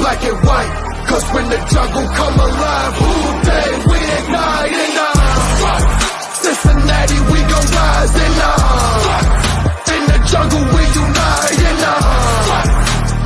black and white. Cause when the jungle come alive, who they we ignite and Cincinnati, we gon' rise and in the jungle we unite and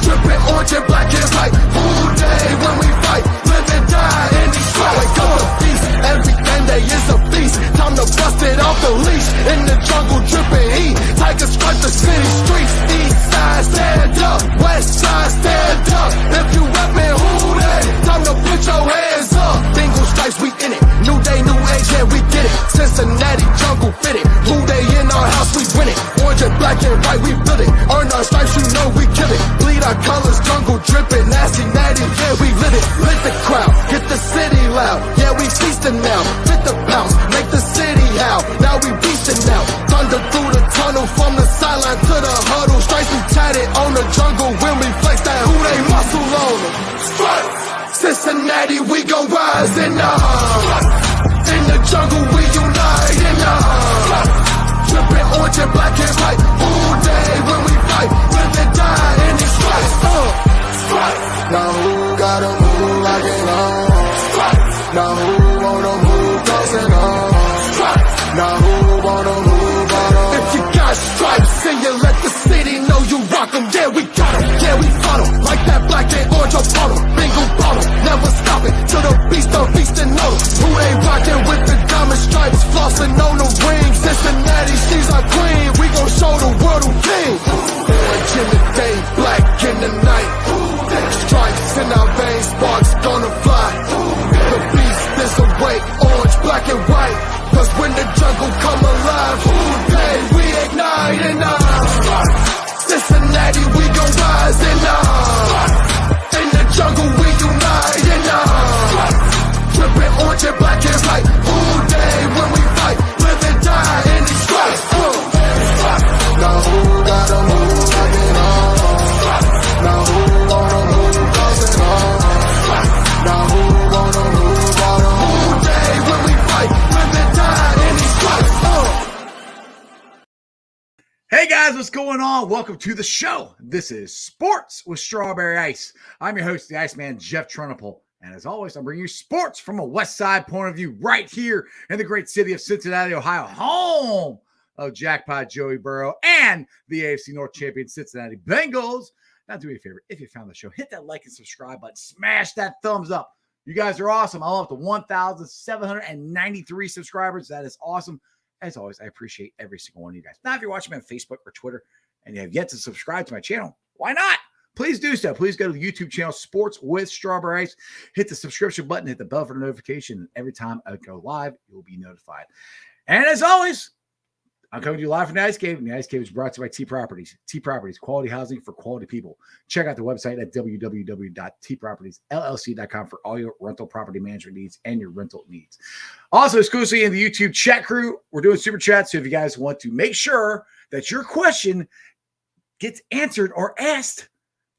drippin' orange and black and white. Who they when we fight, live and die in these fights. Wake up the feast, every day is a feast. Time to bust it off the leash. In the jungle drippin' heat, tigers strike the city streets. East side stand up, west side stand up. If you reppin' who they, time to put your hands up. Bingle stripes, we in it. New day, new age, yeah, we get it. Cincinnati jungle fit it. Who they in our house, we win it. Orange and black and white, we build it. Earn our stripes, you know we kill it. Bleed our colors, jungle drippin'. Nasty, natty, yeah, we live it. Lit the crowd, get the city loud. Yeah, we feastin' now. Fit the pounce, make the city howl. Now we beastin' now. Thunder through the tunnel, from the sideline to the huddle. Stripes we tatted on the jungle when we flex that who they muscle on them. Stripes, Cincinnati, we gon' rise and in the jungle we unite and drippin' orange and black and white. All day when we fight, live and die in these stripes. Now who gotta move like it on? Now who wanna move close and on? Now who wanna move on? If you got stripes and you let the city know you rock them, yeah we got them, yeah we fought them. Like that black and orange up on them, bingo bottle, never stop it till the beast and know them. Who they rockin' with the diamond stripes, flossin' on the ring. Cincinnati, she's our queen, we gon' show the world who king. Orange in the day, black in the night. Stripes in our veins, sparks gonna fly. The beast is awake, orange, black and white. Cause when the jungle come alive, who they we ignite and Cincinnati, we gon' rise and in the jungle we unite and drippin' orange and black and white. Who they when we fight, live and die in these stripes. Now who gotta move like it on? Now who wanna move close and on? Now who wanna move on? Who they when we fight, live and die in these stripes. Hey guys, what's going on? Welcome to the show. This is Sports with Strawberry Ice. I'm your host, the Iceman, Jeff Trunapole. And as always, I'm bringing you sports from a West Side point of view right here in the great city of Cincinnati, Ohio, home of Jackpot Joey Burrow and the AFC North champion Cincinnati Bengals. Now do me a favor, if you found the show, hit that like and subscribe button, smash that thumbs up. You guys are awesome. I'm up to 1,793 subscribers. That is awesome. As always, I appreciate every single one of you guys. Now, if you're watching me on Facebook or Twitter and you have yet to subscribe to my channel, why not? Please do so. Please go to the YouTube channel, Sports with Strawberry Ice. Hit the subscription button, hit the bell for the notification, and every time I go live, you'll be notified. And as always, I'm coming to you live from the Ice Cave, and the Ice Cave is brought to you by T Properties. T Properties, quality housing for quality people. Check out the website at www.tpropertiesllc.com for all your rental property management needs and your rental needs. Also, exclusively in the YouTube chat crew, we're doing super chats. So if you guys want to make sure that your question gets answered or asked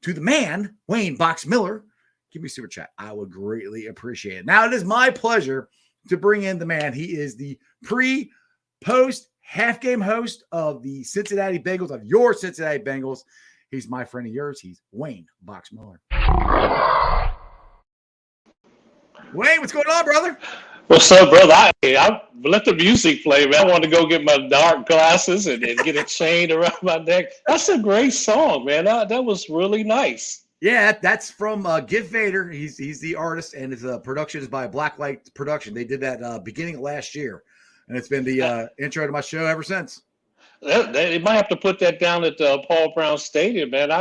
to the man, Wayne Box Miller, give me a super chat. I would greatly appreciate it. Now, it is my pleasure to bring in the man. He is the pre-post half game host of the Cincinnati Bengals, of your Cincinnati Bengals. He's my friend of yours. He's Wayne Box Miller. Wayne, what's going on, brother? What's up, brother? I let the music play, man. I want to go get my dark glasses and get it chained around my neck. That's a great song, man. That was really nice. Yeah, that's from Give Vader. He's the artist, and his production is by Blacklight Production. They did that beginning of last year, and it's been the intro to my show ever since. They might have to put that down at Paul Brown Stadium, man.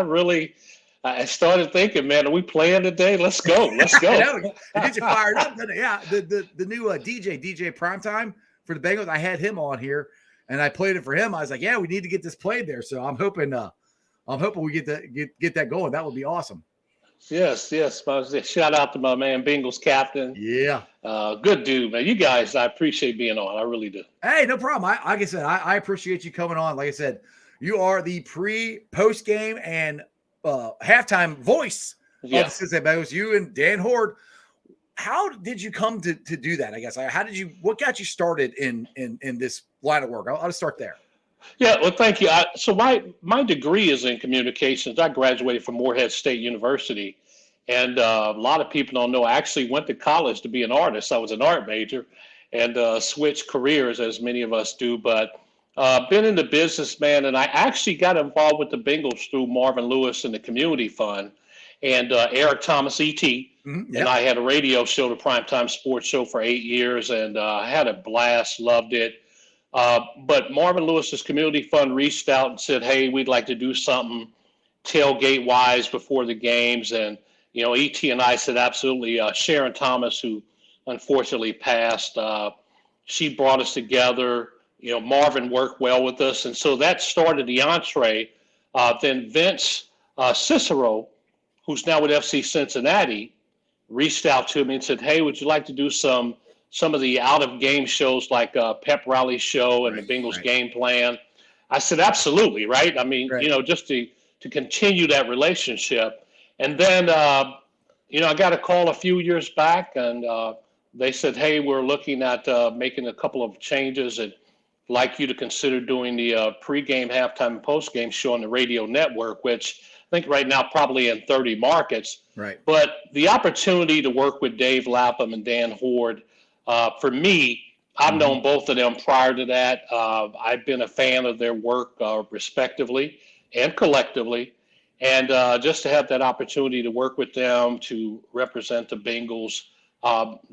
I started thinking, man, are we playing today? Let's go. Let's go. I know. It gets you fired up, doesn't it? Yeah. The new DJ Primetime for the Bengals, I had him on here, and I played it for him. I was like, yeah, we need to get this played there. So I'm hoping we get that going. That would be awesome. Yes. Shout out to my man, Bengals captain. Yeah. Good dude, man. You guys, I appreciate being on. I really do. Hey, no problem. Like I said, I appreciate you coming on. Like I said, you are the post game, and halftime voice of the Cincinnati Bengals. You and Dan Horde. How did you come to do that? I guess. What got you started in this line of work? I'll just start there. Yeah, well, thank you. So my degree is in communications. I graduated from Morehead State University, And a lot of people don't know I actually went to college to be an artist. I was an art major and switched careers as many of us do. But been in the business, man, and I actually got involved with the Bengals through Marvin Lewis and the Community Fund and Eric Thomas, E.T. Mm-hmm. And I had a radio show, the Primetime Sports Show, for 8 years, and I had a blast, loved it. But Marvin Lewis's Community Fund reached out and said, hey, we'd like to do something tailgate-wise before the games. And, E.T. and I said, absolutely. Sharon Thomas, who unfortunately passed, she brought us together. Marvin worked well with us. And so that started the entree. Then Vince Cicero, who's now with FC Cincinnati, reached out to me and said, hey, would you like to do some of the out-of-game shows like Pep Rally Show and the Bengals Game Plan? I said, absolutely, right? I mean, just to continue that relationship. And then, I got a call a few years back, and they said, hey, we're looking at making a couple of changes and like you to consider doing the pregame, halftime, and postgame show on the radio network, which I think right now probably in 30 markets. Right. But the opportunity to work with Dave Lapham and Dan Horde, for me, I've known both of them prior to that. I've been a fan of their work respectively and collectively. And just to have that opportunity to work with them to represent the Bengals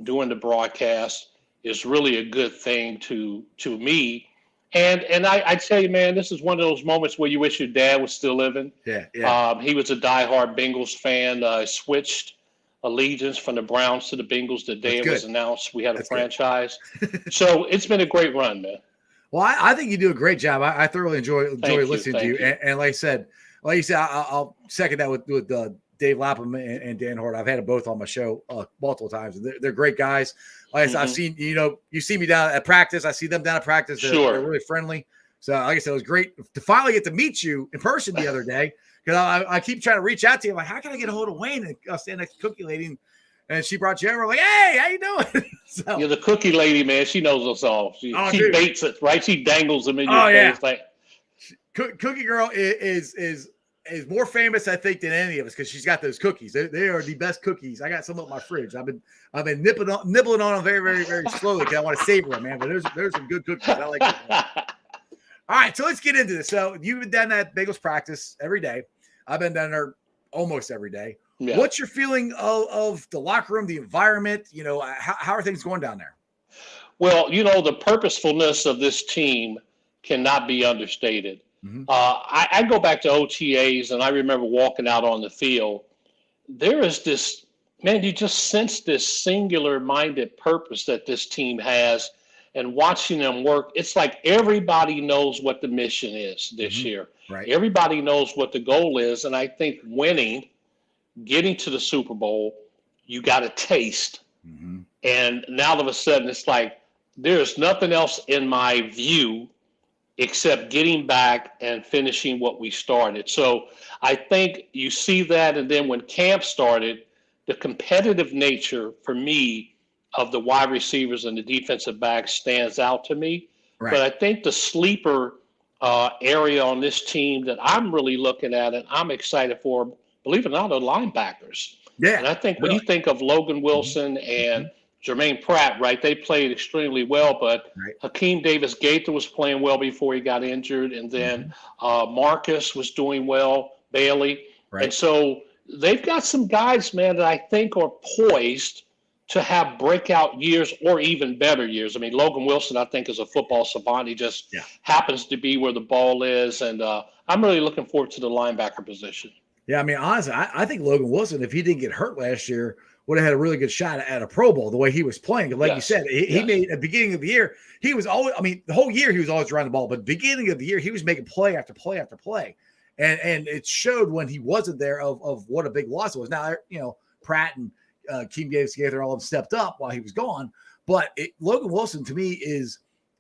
doing the broadcast is really a good thing to me. And I tell you, man, this is one of those moments where you wish your dad was still living. Yeah. He was a diehard Bengals fan. Switched allegiance from the Browns to the Bengals the day it was announced we had a franchise. So it's been a great run, man. Well, I think you do a great job. I thoroughly enjoy listening to you. And like you said, I'll second that with Dave Lapham and Dan Horde. I've had them both on my show multiple times. They're great guys. Like I said, I've seen, you see me down at practice. I see them down at practice. They're really friendly. So like I said, it was great to finally get to meet you in person the other day. Because I keep trying to reach out to you. I'm like, how can I get a hold of Wayne? And I'll stand next to Cookie Lady. And she brought you over. I'm like, hey, how you doing? So, the Cookie Lady, man, she knows us all. She baits it, right? She dangles them in your face. Like, Cookie Girl is more famous, I think, than any of us because she's got those cookies. They are the best cookies. I got some up my fridge. I've been nibbling on them very, very, very slowly because I want to savor them, man. But there's some good cookies. I like them. All right, so let's get into this. So you've been down at Bengals practice every day. I've been down there almost every day. Yeah. What's your feeling of the locker room, the environment? How are things going down there? Well, the purposefulness of this team cannot be understated. Mm-hmm. I go back to OTAs, and I remember walking out on the field. There is this, man, you just sense this singular-minded purpose that this team has. And watching them work, it's like everybody knows what the mission is this year. Right. Everybody knows what the goal is. And I think winning, getting to the Super Bowl, you got a taste. Mm-hmm. And now all of a sudden it's like there's nothing else in my view except getting back and finishing what we started. So I think you see that. And then when camp started, the competitive nature for me of the wide receivers and the defensive backs stands out to me. Right. But I think the sleeper area on this team that I'm really looking at and I'm excited for, believe it or not, are linebackers. Yeah. And I think when you think of Logan Wilson and Jermaine Pratt, right, they played extremely well, but Hakeem Davis-Gaither was playing well before he got injured. And then Marcus was doing well, Bailey. Right. And so they've got some guys, man, that I think are poised to have breakout years or even better years. I mean, Logan Wilson, I think, is a football savant. He just happens to be where the ball is. And I'm really looking forward to the linebacker position. Yeah, I mean, honestly, I think Logan Wilson, if he didn't get hurt last year, would have had a really good shot at a Pro Bowl the way he was playing. Like you said, he made at the beginning of the year, he was always, I mean, the whole year he was always around the ball, but beginning of the year, he was making play after play after play. And it showed when he wasn't there of what a big loss it was. Now, Pratt and Hakeem Davis-Gaither all of them stepped up while he was gone. But Logan Wilson, to me, is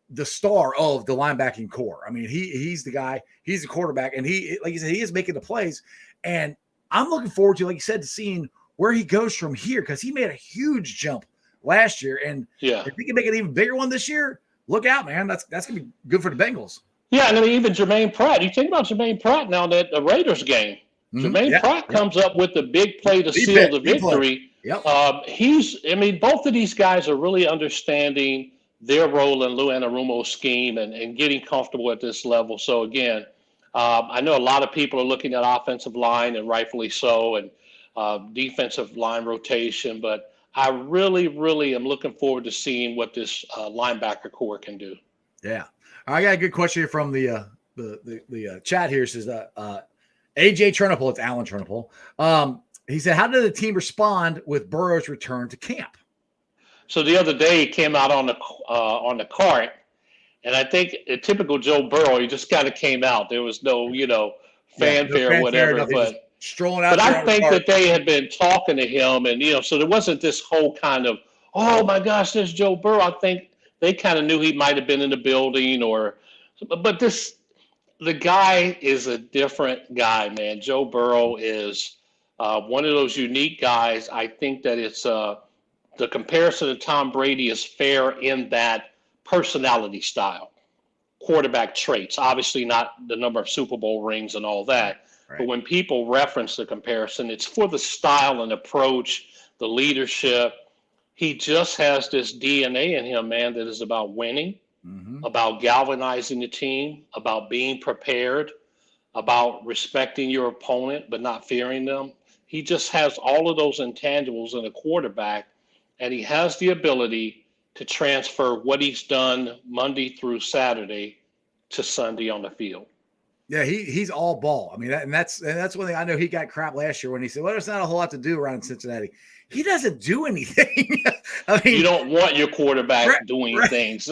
the star of the linebacking core. I mean, he's the guy. He's the quarterback. And he, like you said, he is making the plays. And I'm looking forward to, like you said, to seeing where he goes from here because he made a huge jump last year. And if he can make an even bigger one this year, look out, man. That's going to be good for the Bengals. Yeah, and I mean, even Jermaine Pratt. You think about Jermaine Pratt now that the Raiders game. Jermaine Pratt comes up with the big play to seal the victory. Yep. Both of these guys are really understanding their role in Lou Anarumo's scheme and getting comfortable at this level. So again, I know a lot of people are looking at offensive line, and rightfully so, and defensive line rotation, but I really, really am looking forward to seeing what this linebacker core can do. Yeah. I got a good question here from the chat here. It says AJ Turnipple, it's Alan Turnipple. He said, how did the team respond with Burrow's return to camp? So the other day he came out on the cart, and I think a typical Joe Burrow, he just kind of came out. There was no, fanfare or whatever. But strolling out. But I think that they had been talking to him, and so there wasn't this whole kind of, oh my gosh, there's Joe Burrow. I think they kind of knew he might have been in the building, but the guy is a different guy, man. Joe Burrow is one of those unique guys. I think that it's the comparison to Tom Brady is fair in that personality style, quarterback traits, obviously not the number of Super Bowl rings and all that. Right. But when people reference the comparison, it's for the style and approach, the leadership. He just has this DNA in him, man, that is about winning, about galvanizing the team, about being prepared, about respecting your opponent but not fearing them. He just has all of those intangibles in a quarterback, and he has the ability to transfer what he's done Monday through Saturday to Sunday on the field. Yeah, he's all ball. I mean, that's one thing. I know he got crap last year when he said, well, there's not a whole lot to do around Cincinnati. He doesn't do anything. I mean, you don't want your quarterback doing things.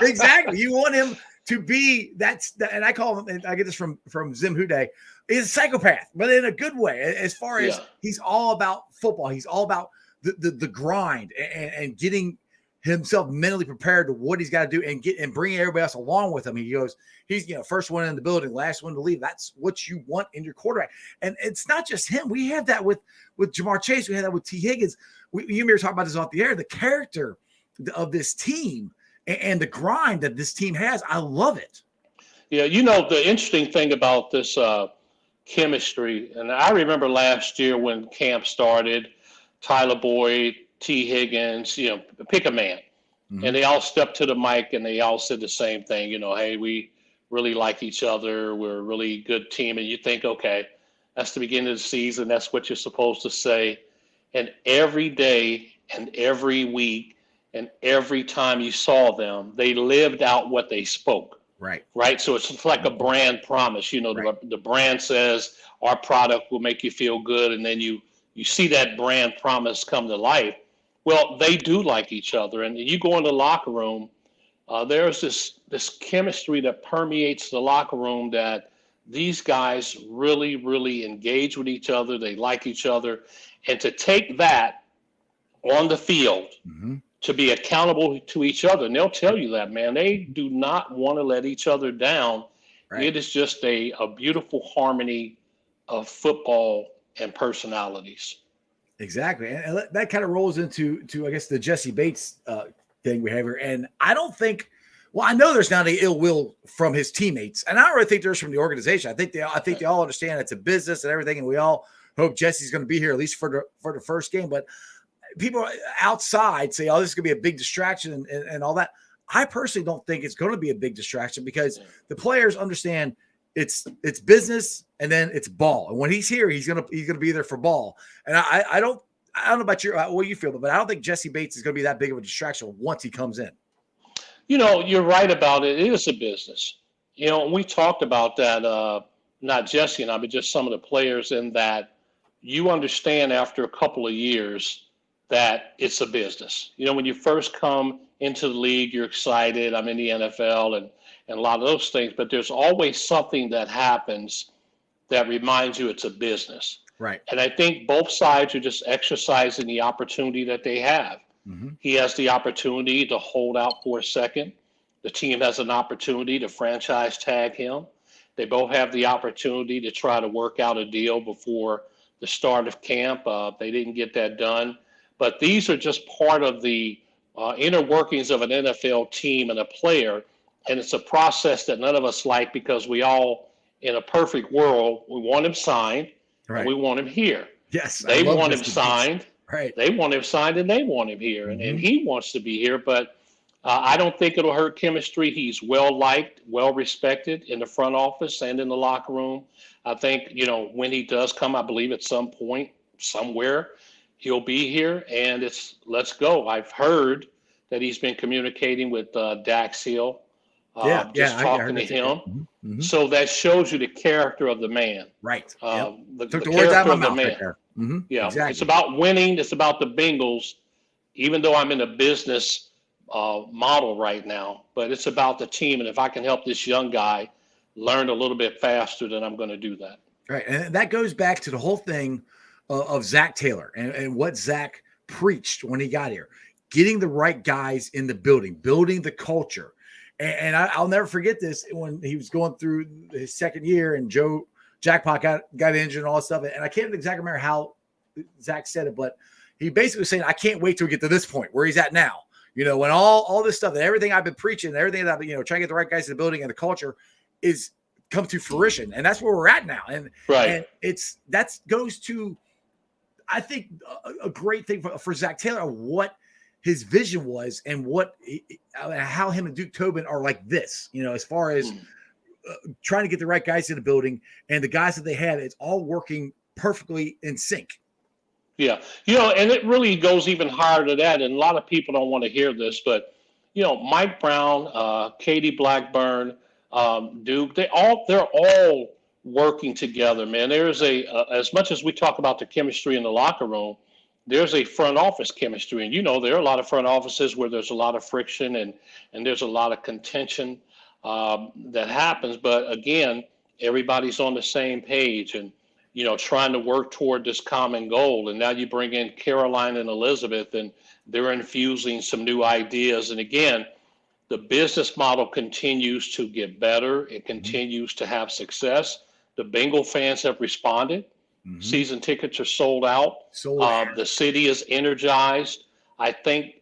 Exactly. You want him to be and I call him, and I get this from Zim Huday, he's a psychopath, but in a good way. As far as he's all about football, he's all about the grind and getting himself mentally prepared to what he's got to do and bringing everybody else along with him. He goes, he's first one in the building, last one to leave. That's what you want in your quarterback. And it's not just him. We have that with Jamar Chase. We had that with T. Higgins. You were talking about this off the air. The character of this team and the grind that this team has, I love it. Yeah, the interesting thing about this chemistry, and I remember last year when camp started, Tyler Boyd, T. Higgins, pick a man. And they all stepped to the mic and they all said the same thing, hey, we really like each other. We're a really good team. And you think, okay, that's the beginning of the season. That's what you're supposed to say. And every day and every week and every time you saw them, they lived out what they spoke. Right. So it's like a brand promise. The brand says our product will make you feel good. And then you see that brand promise come to life. Well, they do like each other. And you go in the locker room, there's this chemistry that permeates the locker room that these guys really, really engage with each other. They like each other. And to take that on the field, to be accountable to each other, and they'll tell you that, man, they do not want to let each other down. It is just a beautiful harmony of football and personalities. Exactly. And that kind of rolls into I guess, the Jesse Bates thing we have here. And I don't think, I know there's not any ill will from his teammates. And I don't really think there's from the organization. I think they all understand it's a business and everything. And we all hope Jesse's going to be here at least for the first game. But people outside say, oh, this is going to be a big distraction and all that. I personally don't think it's going to be a big distraction because the players understand it's business and then it's ball. And when he's here, he's gonna be there for ball. And I don't know about what you feel, but I don't think Jesse Bates is going to be that big of a distraction once he comes in. You're right about it. It is a business. We talked about that, not Jesse and I, but just some of the players, in that you understand after a couple of years that it's a business. When you first come into the league, you're excited. I'm in the NFL and a lot of those things, but there's always something that happens that reminds you it's a business. Right. And I think both sides are just exercising the opportunity that they have. He has the opportunity to hold out for a second. The team has an opportunity to franchise tag him. They both have the opportunity to try to work out a deal before the start of camp. They didn't get that done. But these are just part of the inner workings of an NFL team and a player. And it's a process that none of us like because we all in a perfect world, we want him signed and we want him here. Yes. They want him signed. Right. They want him signed and they want him here. And he wants to be here. But I don't think it'll hurt chemistry. He's well liked, well respected in the front office and in the locker room. I think, when he does come, I believe at some point, somewhere, he'll be here. And it's let's go. I've heard that he's been communicating with Dax Hill. Just talking to him. So that shows you the character of the man. Right. The Took the words out of my mouth man. right there. Yeah. Exactly. It's about winning. It's about the Bengals, even though I'm in a business model right now, but it's about the team. And if I can help this young guy learn a little bit faster, then I'm going to do that. Right. And that goes back to the whole thing of Zach Taylor and what Zach preached when he got here, getting the right guys in the building, building the culture. And I'll never forget this when he was going through his second year and Joe Jackpot got injured and all that stuff. And I can't exactly remember how Zach said it, but he basically was saying, I can't wait till we get to this point where he's at now. When all this stuff and everything I've been preaching, and everything that I've been, trying to get the right guys in the building and the culture is come to fruition. And that's where we're at now. And that goes to, I think, a great thing for Zach Taylor, what his vision was and how him and Duke Tobin are like this, as far as trying to get the right guys in the building and the guys that they had, it's all working perfectly in sync. Yeah. And it really goes even higher to that. And a lot of people don't want to hear this, but, Mike Brown, Katie Blackburn, Duke, they're all working together, man. There's as much as we talk about the chemistry in the locker room, there's a front office chemistry. And, there are a lot of front offices where there's a lot of friction and there's a lot of contention that happens. But again, everybody's on the same page and, trying to work toward this common goal. And now you bring in Caroline and Elizabeth and they're infusing some new ideas. And again, the business model continues to get better. It continues to have success. The Bengal fans have responded. Season tickets are sold out. The city is energized. I think,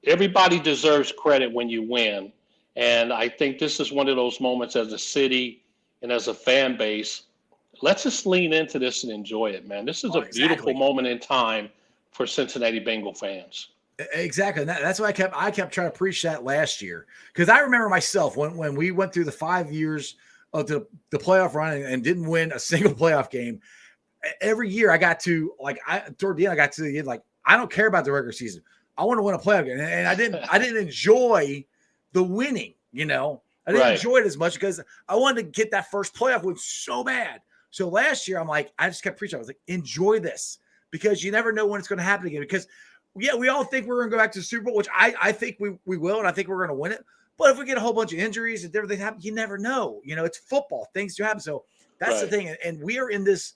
everybody deserves credit when you win. And I think this is one of those moments as a city and as a fan base. Let's just lean into this and enjoy it, man. This is a beautiful moment in time for Cincinnati Bengal fans. Exactly. And that's why I kept trying to preach that last year. Because I remember myself when we went through the 5 years of the playoff run and didn't win a single playoff game. Every year I got to toward the end, I got to the end, I don't care about the regular season. I want to win a playoff game. And I didn't enjoy the winning, I didn't enjoy it as much because I wanted to get that first playoff win so bad. So last year I just kept preaching. I was like, enjoy this because you never know when it's going to happen again. Because we all think we're going to go back to the Super Bowl, which I think we will. And I think we're going to win it. But if we get a whole bunch of injuries and different things happen, you never know, it's football, things do happen. So that's the thing. And we are in this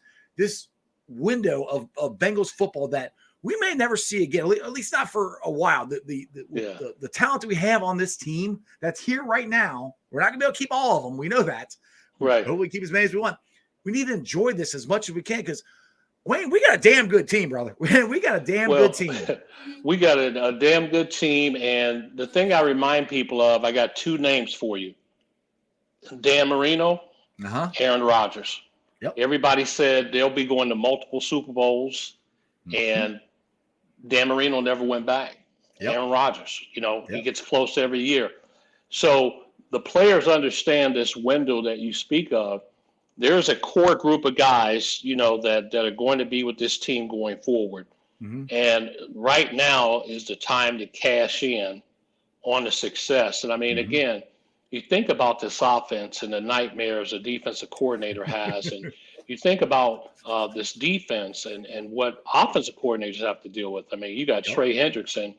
window of Bengals football that we may never see again, at least not for a while. The talent that we have on this team that's here right now, we're not going to be able to keep all of them. We know that. Right. Hopefully keep as many as we want. We need to enjoy this as much as we can because, Wayne, we got a damn good team, brother. We got a damn good team. We got a damn good team. And the thing I remind people of, I got two names for you. Dan Marino, Aaron Rodgers. Yep. Everybody said they'll be going to multiple Super Bowls, and Dan Marino never went back. Aaron Rodgers, he gets close every year. So the players understand this window that you speak of. There's a core group of guys, that are going to be with this team going forward. And right now is the time to cash in on the success. And I mean, again, you think about this offense and the nightmares a defensive coordinator has, and you think about this defense and what offensive coordinators have to deal with. I mean, you got Trey Hendrickson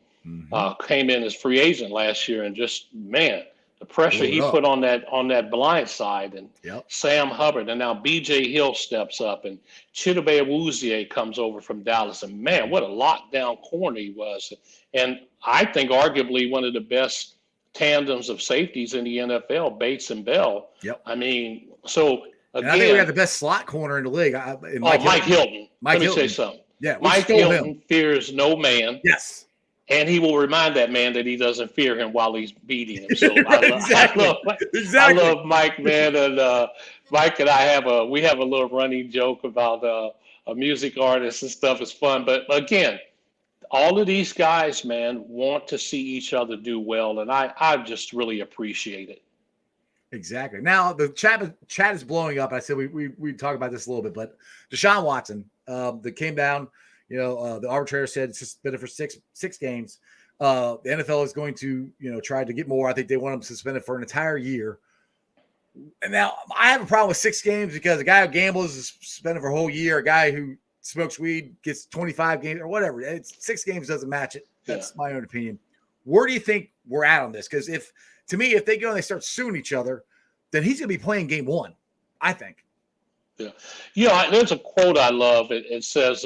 came in as free agent last year, and just, man, the pressure he put on that blind side, and Sam Hubbard, and now B.J. Hill steps up, and Chidobe Awuzie comes over from Dallas, and man, what a lockdown corner he was. And I think arguably one of the best tandems of safeties in the NFL, Bates and Bell. Yep. I mean, so again, I think we got the best slot corner in the league. Mike Hilton. Let me say something. Yeah, Mike Hilton fears no man. Yes. And he will remind that man that he doesn't fear him while he's beating him. So Exactly. I love Mike, man. And Mike and I have a little running joke about a music artist and stuff. Is fun. But again, all of these guys, man, want to see each other do well. And I just really appreciate it. Exactly. Now the chat is blowing up. I said we talk about this a little bit, but Deshaun Watson, that came down. The arbitrator said it's suspended for six games. The NFL is going to, try to get more. I think they want him suspended for an entire year. And now I have a problem with 6 games because a guy who gambles is suspended for a whole year. A guy who smokes weed gets 25 games or whatever. 6 games doesn't match it. That's my own opinion. Where do you think we're at on this? Because if they go and they start suing each other, then he's going to be playing game 1, I think. Yeah. There's a quote I love. It says,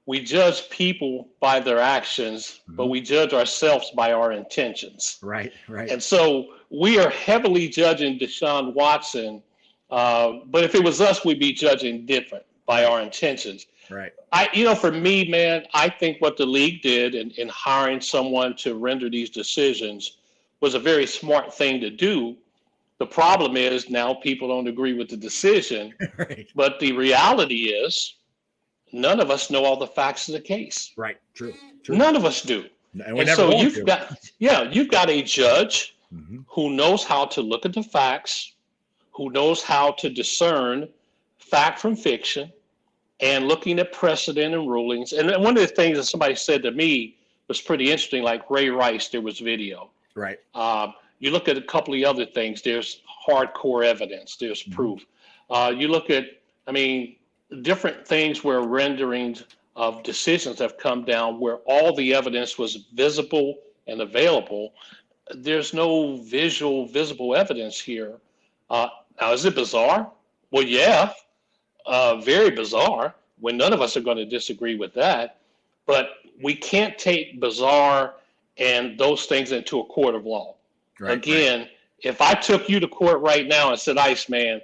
we judge people by their actions, but we judge ourselves by our intentions. Right. And so we are heavily judging Deshaun Watson, but if it was us, we'd be judging different by our intentions. Right. For me, man, I think what the league did in hiring someone to render these decisions was a very smart thing to do. The problem is now people don't agree with the decision, Right. But the reality is, none of us know all the facts of the case. Right. True. None of us do. And so you've got a judge who knows how to look at the facts, who knows how to discern fact from fiction, and looking at precedent and rulings. And one of the things that somebody said to me was pretty interesting, like Ray Rice, there was video. Right. You look at a couple of other things, there's hardcore evidence, there's proof. You look at, different things where renderings of decisions have come down where all the evidence was visible and available. There's no visible evidence here. Now, is it bizarre? Well, yeah, very bizarre when none of us are going to disagree with that. But we can't take bizarre and those things into a court of law. Right, Again, if I took you to court right now and said, Iceman,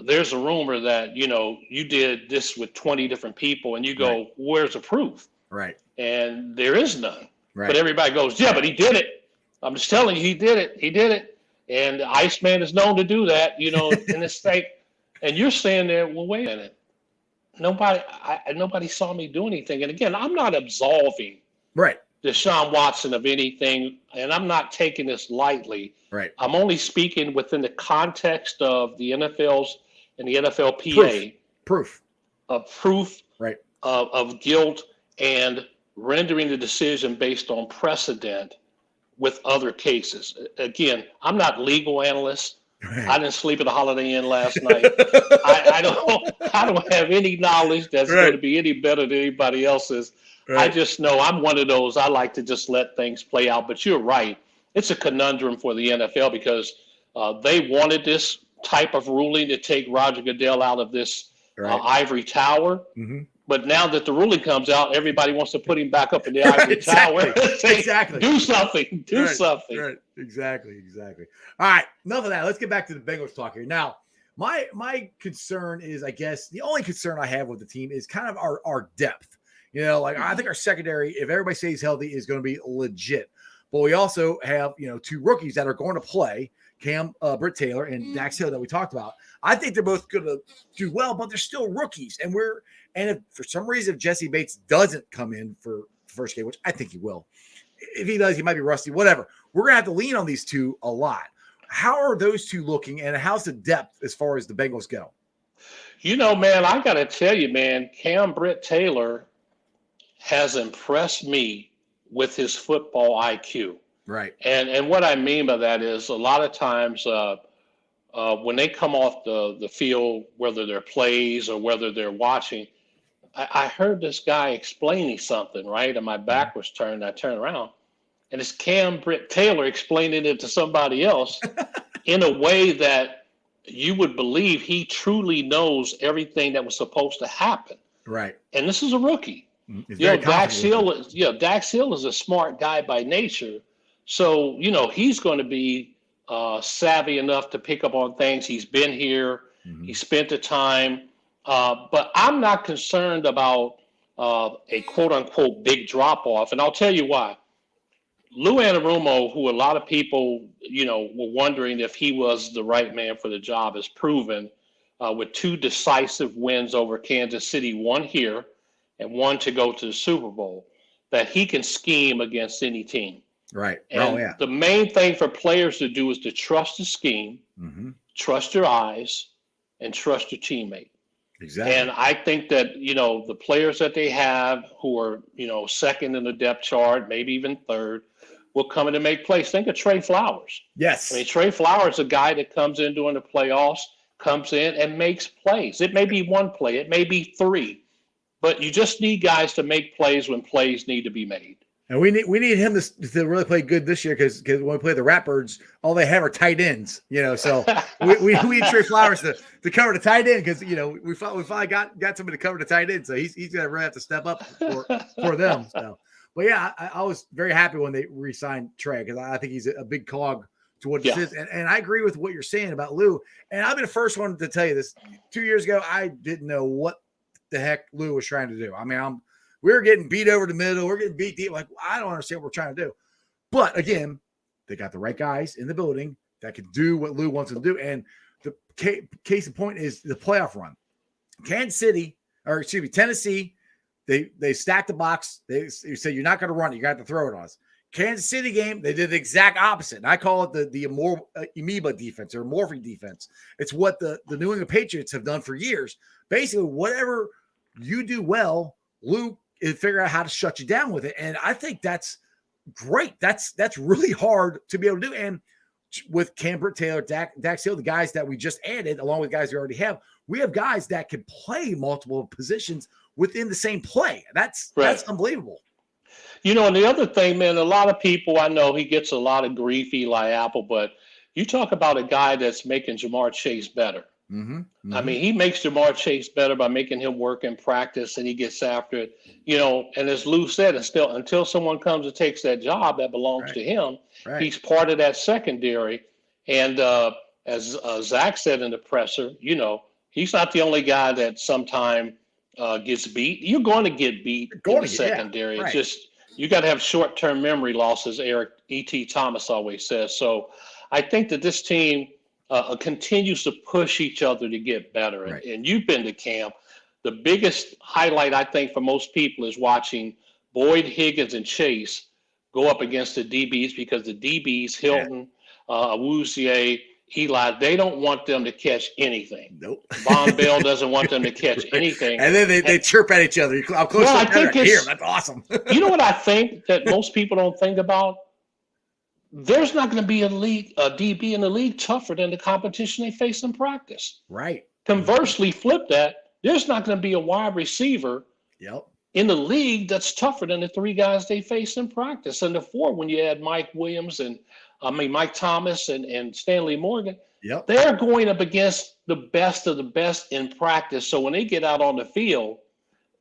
there's a rumor that, you did this with 20 different people, and you go, where's the proof? Right. And there is none. Right. But everybody goes, yeah, but he did it. I'm just telling you, he did it. He did it. And Iceman is known to do that, in this state. And you're saying there, well, wait a minute. Nobody saw me do anything. And again, I'm not absolving Deshaun Watson of anything, and I'm not taking this lightly. Right. I'm only speaking within the context of the NFL's and the NFLPA. Proof. Of proof of guilt and rendering the decision based on precedent with other cases. Again, I'm not a legal analyst. Right. I didn't sleep at a Holiday Inn last night. I don't have any knowledge that's going to be any better than anybody else's. Right. I just know I'm one of those. I like to just let things play out. But you're right. It's a conundrum for the NFL because they wanted this type of ruling to take Roger Goodell out of this ivory tower. But now that the ruling comes out, everybody wants to put him back up in the ivory tower. Exactly. Do something. Do something. Right. Exactly. All right. Enough of that. Let's get back to the Bengals talk here. Now, my concern is, I guess, the only concern I have with the team is kind of our depth. I think our secondary, if everybody stays healthy, is going to be legit. But we also have, 2 rookies that are going to play, Britt Taylor and Dax Hill that we talked about. I think they're both going to do well, but they're still rookies. And if for some reason, if Jesse Bates doesn't come in for the first game, which I think he will, if he does, he might be rusty, whatever. We're going to have to lean on these 2 a lot. How are those 2 looking, and how's the depth as far as the Bengals go? Man, I got to tell you, man, Britt Taylor has impressed me with his football IQ. Right. And what I mean by that is a lot of times when they come off the field, whether they're plays or whether they're watching, I heard this guy explaining something, right? And my back was turned. I turned around, and it's Britt Taylor explaining it to somebody else in a way that you would believe he truly knows everything that was supposed to happen. Right. And this is a rookie. Dax Hill is a smart guy by nature. So, he's going to be savvy enough to pick up on things. He's been here. He spent the time. But I'm not concerned about a quote-unquote big drop-off. And I'll tell you why. Lou Anarumo, who a lot of people, were wondering if he was the right man for the job, has proven with 2 decisive wins over Kansas City, one here and one to go to the Super Bowl, that he can scheme against any team. Right. And the main thing for players to do is to trust the scheme, trust your eyes, and trust your teammate. Exactly. And I think that, the players that they have who are, second in the depth chart, maybe even third, will come in and make plays. Think of Trey Flowers. Yes. I mean, Trey Flowers is a guy that comes in during the playoffs, comes in and makes plays. It may be 1 play, it may be 3, but you just need guys to make plays when plays need to be made. And we need him to really play good this year because when we play the Ratbirds, all they have are tight ends, So we need Trey Flowers to cover the tight end because we finally got somebody to cover the tight end, so he's gonna really have to step up for them. So, but yeah, I was very happy when they re-signed Trey because I think he's a big cog to what this is, and I agree with what you're saying about Lou. And I'll be the first one to tell you this. 2 years ago, I didn't know what the heck Lou was trying to do. I mean, we were getting beat over the middle. We're getting beat deep. Like, I don't understand what we're trying to do. But again, they got the right guys in the building that can do what Lou wants them to do. And the case in point is the playoff run. Tennessee, they stacked the box. They said, you're not going to run it. You got to throw it on us. Kansas City game, they did the exact opposite. And I call it the amoeba defense or morphing defense. It's what the New England Patriots have done for years. Basically, whatever you do well, Lou is figure out how to shut you down with it. And I think that's great. That's really hard to be able to do. And with Cambert Taylor, Dax Hill, the guys that we just added, along with guys we already have, we have guys that can play multiple positions within the same play. That's unbelievable. And the other thing, man, a lot of people, I know he gets a lot of grief, Eli Apple, but you talk about a guy that's making Jamar Chase better. I mean, he makes Jamar Chase better by making him work in practice, and he gets after it. And as Lou said, until someone comes and takes that job that belongs to him, he's part of that secondary. And as Zach said in the presser, he's not the only guy that sometime gets beat. You're going to get beat in the secondary. It's just you got to have short-term memory loss, as Eric E.T. Thomas always says. So I think that this team continues to push each other to get better. And you've been to camp. The biggest highlight, I think, for most people is watching Boyd, Higgins, and Chase go up against the DBs because the DBs, Hilton, Awuzie, Eli, they don't want them to catch anything. Nope. Von Bell doesn't want them to catch anything. And then they chirp at each other. I'm close to here. That's awesome. You know what I think that most people don't think about? There's not going to be a DB in the league tougher than the competition they face in practice. Right. Conversely, flip that. There's not going to be a wide receiver in the league that's tougher than the 3 guys they face in practice. And the 4, when you add Mike Williams and Mike Thomas and Stanley Morgan, they're going up against the best of the best in practice. So when they get out on the field,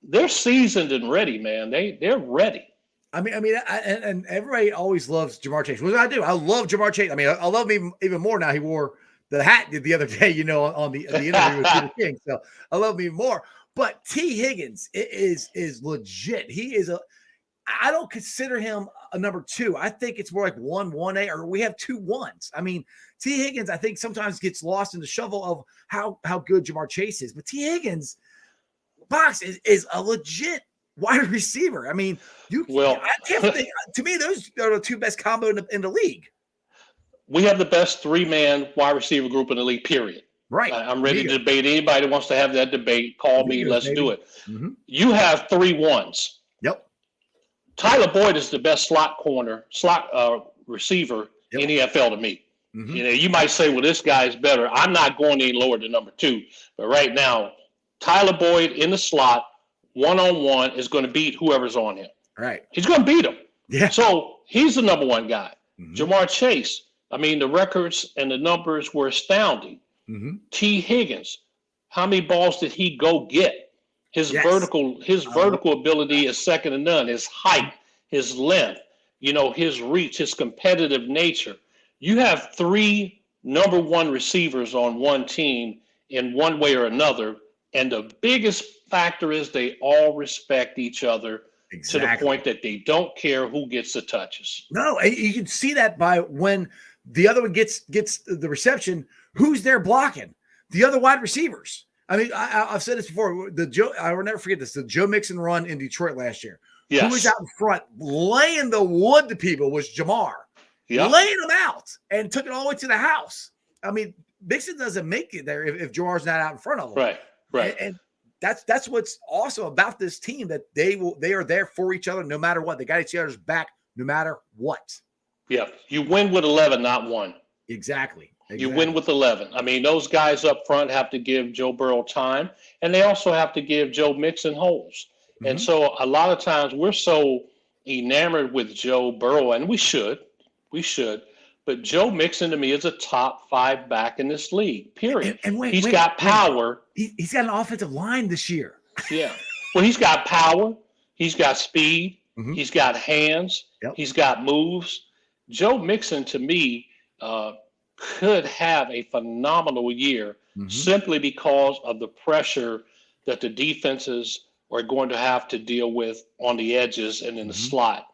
they're seasoned and ready, man. They're ready. And everybody always loves Jamar Chase. What do I do? I love Jamar Chase. I mean, I love him even more now. He wore the hat the other day, on the interview with Peter King. So I love him even more. But T. Higgins is legit. He is I don't consider him a number 2. I think it's more like 1A, or we have 2 1s. I mean, T. Higgins, I think sometimes gets lost in the shovel of how good Jamar Chase is. But T. Higgins, box is a legit wide receiver. I mean, I can't think, to me, those are the 2 best combo in the league. We have the best 3-man wide receiver group in the league, period. Right. I'm ready to debate. Anybody that wants to have that debate, call me. Let's do it. You have 3 1s. Yep. Tyler Boyd is the best slot receiver in the NFL to me. You might say, well, this guy is better. I'm not going any lower than number 2. But right now, Tyler Boyd in the slot, one-on-one, is going to beat whoever's on him. Right. He's going to beat him. Yeah. So he's the number 1 guy. Jamar Chase, the records and the numbers were astounding. T. Higgins, how many balls did he go get? His vertical ability is second to none. His height, his length, his reach, his competitive nature. You have 3 number 1 receivers on one team in one way or another. And the biggest factor is they all respect each other to the point that they don't care who gets the touches. No, you can see that by when the other one gets the reception, who's there blocking? The other wide receivers. I mean, I've said this before. I will never forget this. The Joe Mixon run in Detroit last year. Yes. Who was out in front laying the wood to people was Jamar. Yep. Laying them out and took it all the way to the house. I mean, Mixon doesn't make it there if Jamar's not out in front of him. Right. And that's what's awesome about this team, that they are there for each other no matter what. They got each other's back no matter what. Yeah. You win with 11, not 1. Exactly. You win with 11. I mean, those guys up front have to give Joe Burrow time, and they also have to give Joe Mixon holes. Mm-hmm. And so a lot of times we're so enamored with Joe Burrow, and we should. But Joe Mixon to me is a top 5 back in this league, period. And he's got power. He's got an offensive line this year. Yeah. Well, he's got power. He's got speed. Mm-hmm. He's got hands. Yep. He's got moves. Joe Mixon to me could have a phenomenal year simply because of the pressure that the defenses are going to have to deal with on the edges and in the slot.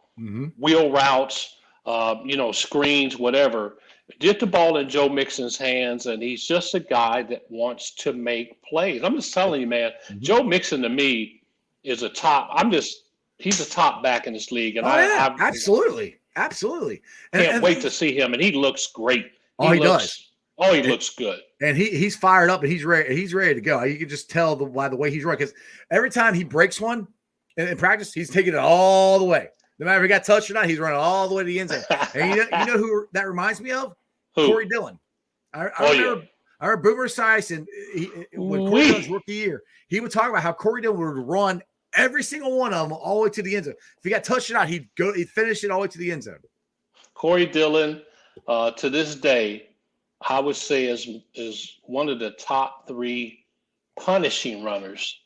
Wheel routes, screens, whatever. Get the ball in Joe Mixon's hands, and he's just a guy that wants to make plays. I'm just telling you, man, Joe Mixon to me is a top. He's a top back in this league. And absolutely. Can't wait to see him, and he looks great. He does. Oh, he looks good. And he's fired up and he's ready to go. You can just tell by the way he's running, because every time he breaks one in practice, he's taking it all the way. No matter if he got touched or not, he's running all the way to the end zone. And you know who that reminds me of? Who? Corey Dillon. I remember Boomer Esiason, when Corey Dillon's rookie year, he would talk about how Corey Dillon would run every single one of them all the way to the end zone. If he got touched or not, he'd finish it all the way to the end zone. Corey Dillon, to this day, I would say is one of the top 3 punishing runners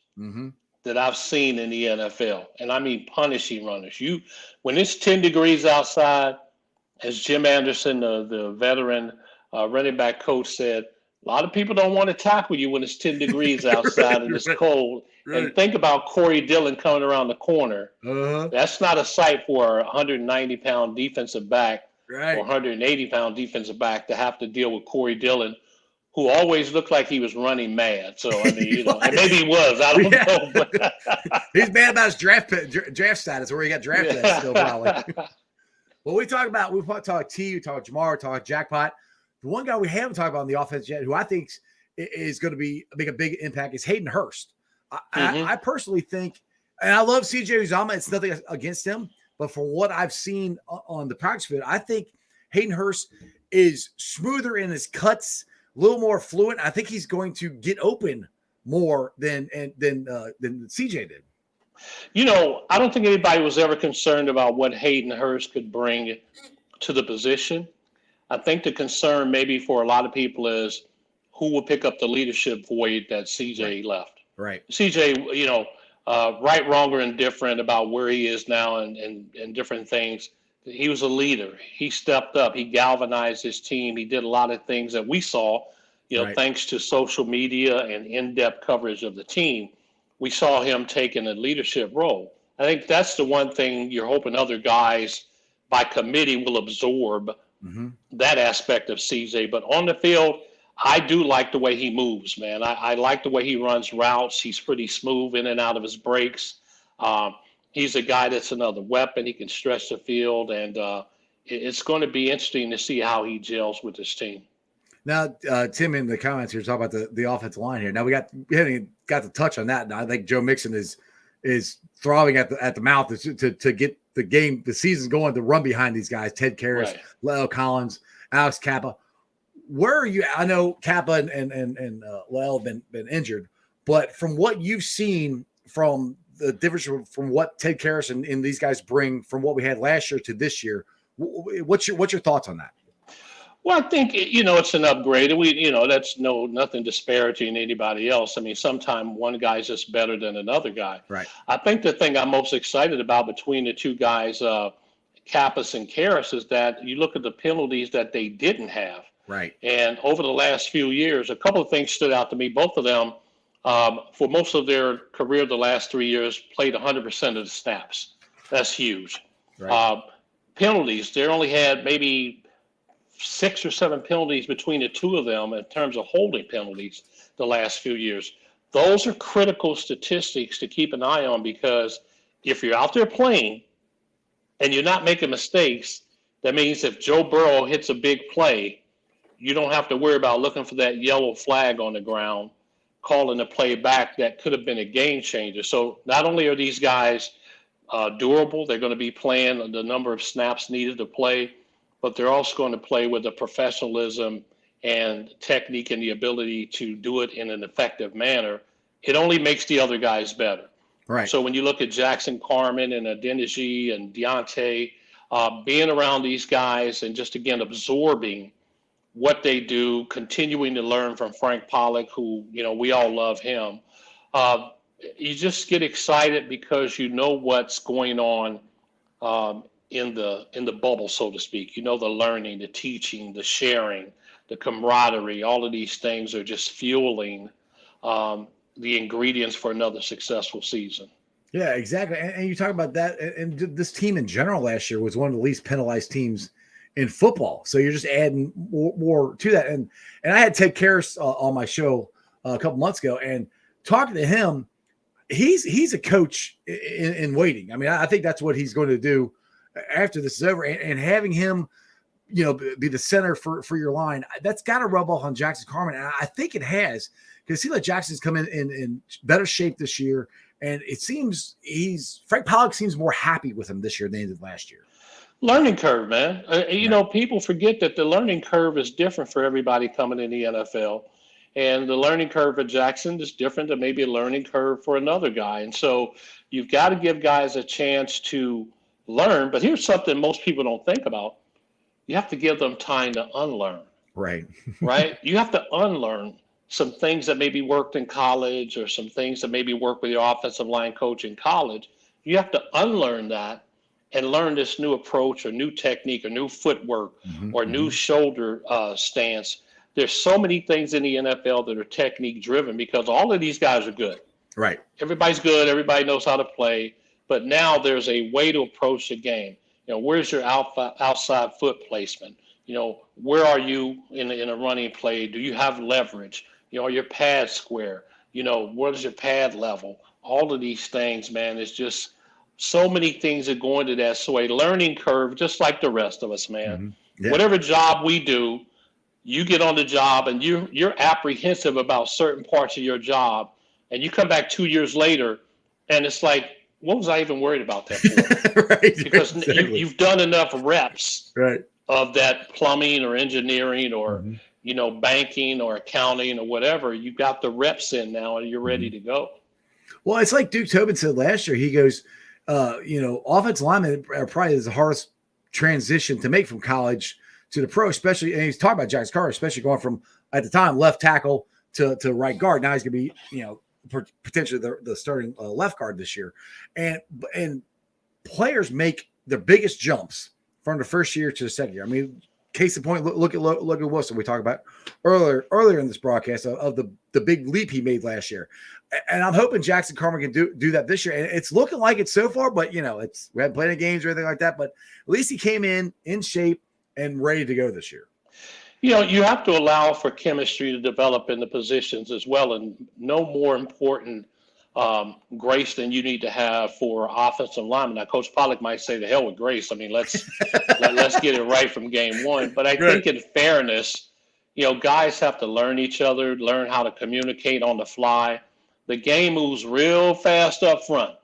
that I've seen in the NFL. And I mean punishing runners. When it's 10 degrees outside, as Jim Anderson, the veteran running back coach, said, a lot of people don't want to tackle you when it's 10 degrees outside and it's cold. Right. And think about Corey Dillon coming around the corner. That's not a sight for a 190-pound defensive back or 180-pound defensive back to have to deal with Corey Dillon, who always looked like he was running mad. So, I mean, and maybe he was. I don't know. But he's mad about his draft status, where he got drafted at still probably. Well, we talk T, we talk Jamar, we talk Jackpot. The one guy we haven't talked about on the offense yet, who I think is going to make a big impact, is Hayden Hurst. I personally think, and I love CJ Uzomah. It's nothing against him, but from what I've seen on the practice field, I think Hayden Hurst is smoother in his cuts, a little more fluent. I think he's going to get open more than CJ did. I don't think anybody was ever concerned about what Hayden Hurst could bring to the position. I think the concern maybe for a lot of people is who will pick up the leadership void that CJ left. Right. CJ, right, wrong, or indifferent about where he is now and different things. He was a leader. He stepped up. He galvanized his team. He did a lot of things that we saw, thanks to social media and in-depth coverage of the team. We saw him taking a leadership role. I think that's the one thing you're hoping other guys by committee will absorb that aspect of CJ. But on the field, I do like the way he moves, man. I like the way he runs routes. He's pretty smooth in and out of his breaks. He's a guy that's another weapon. He can stretch the field, and it's going to be interesting to see how he gels with this team. Now, Tim, in the comments here, talk about the offensive line here. Now we haven't got to touch on that. Now I think Joe Mixon is throbbing at the mouth to get the season's going to run behind these guys. Ted Karras, Leo Collins, Alex Kappa. Where are you? I know Kappa and Lyle have been injured, but from what you've seen from the difference from what Ted Karras and these guys bring from what we had last year to this year, what's your thoughts on that? Well, I think, it's an upgrade. That's nothing disparaging anybody else. I mean, sometimes one guy's just better than another guy. Right. I think the thing I'm most excited about between the two guys, Kappas and Karras, is that you look at the penalties that they didn't have. Right. And over the last few years, a couple of things stood out to me. Both of them for most of their career, the last 3 years, played 100% of the snaps. That's huge. Right. Penalties, they only had maybe 6 or 7 penalties between the two of them in terms of holding penalties the last few years. Those are critical statistics to keep an eye on, because if you're out there playing and you're not making mistakes, that means if Joe Burrow hits a big play, you don't have to worry about looking for that yellow flag on the ground, calling the play back that could have been a game changer. So not only are these guys durable, they're going to be playing the number of snaps needed to play, but they're also going to play with the professionalism and technique and the ability to do it in an effective manner. It only makes the other guys better. Right. So when you look at Jackson Carman and Adeniji and Deontay, being around these guys and just, again, absorbing what they do, continuing to learn from Frank Pollock, who, we all love him. You just get excited because you know what's going on in the bubble, so to speak. The learning, the teaching, the sharing, the camaraderie, all of these things are just fueling the ingredients for another successful season. Yeah, exactly. And you talk about that, and this team in general last year was one of the least penalized teams in football. So you're just adding more to that. And I had Ted Karras on my show a couple months ago, and talking to him, he's a coach in waiting. I mean, I think that's what he's going to do after this is over, and having him, be the center for your line, that's got to rub off on Jackson Carman. And I think it has, because see, like, Jackson's come in better shape this year. And it seems Frank Pollock seems more happy with him this year than he did last year. Learning curve, man. People forget that the learning curve is different for everybody coming in the NFL. And the learning curve at Jackson is different than maybe a learning curve for another guy. And so you've got to give guys a chance to learn. But here's something most people don't think about. You have to give them time to unlearn. Right. Right? You have to unlearn some things that maybe worked in college, or some things that maybe work with your offensive line coach in college. You have to unlearn that and learn this new approach or new technique or new footwork or new shoulder stance. There's so many things in the NFL that are technique driven, because all of these guys are good. Right. Everybody's good. Everybody knows how to play. But now there's a way to approach the game. Where's your outside foot placement? Where are you in a running play? Do you have leverage? Are your pads square? What is your pad level? All of these things, man, it's just so many things that go into that. So a learning curve, just like the rest of us, man. Yeah. Whatever job we do, you get on the job and you're apprehensive about certain parts of your job, and you come back 2 years later and it's like, what was I even worried about that for? Right, because exactly. you've done enough reps right. of that plumbing or engineering or banking or accounting or whatever. You got the reps in now and you're ready to go. Well, it's like Duke Tobin said last year. He goes, offensive linemen are probably the hardest transition to make from college to the pro, especially, and he's talking about Jackson Carter, especially going from, at the time, left tackle to right guard. Now he's going to be, potentially the starting left guard this year. And players make their biggest jumps from the first year to the second year. I mean, case in point, look at Wilson. We talked about earlier in this broadcast of the big leap he made last year. And I'm hoping Jackson Carman can do that this year. And it's looking like it so far, but we haven't played any games or anything like that. But at least he came in shape and ready to go this year. You have to allow for chemistry to develop in the positions as well. And no more important grace than you need to have for offensive linemen. Now, Coach Pollock might say, "The hell with grace." I mean, let's get it right from game one. But I think in fairness, guys have to learn each other, learn how to communicate on the fly. The game moves real fast up front.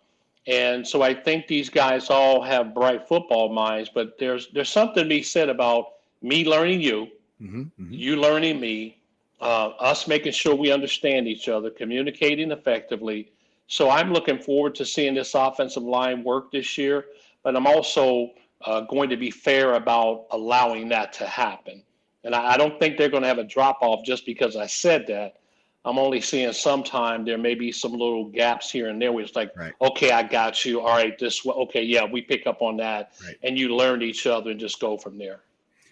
And so I think these guys all have bright football minds, but there's something to be said about me learning you, you learning me, us making sure we understand each other, communicating effectively. So I'm looking forward to seeing this offensive line work this year, but I'm also going to be fair about allowing that to happen. And I don't think they're going to have a drop-off just because I said that. I'm only seeing sometime there may be some little gaps here and there where it's like, okay, I got you. All right, this way. Okay, yeah, we pick up on that. Right. And you learn each other and just go from there.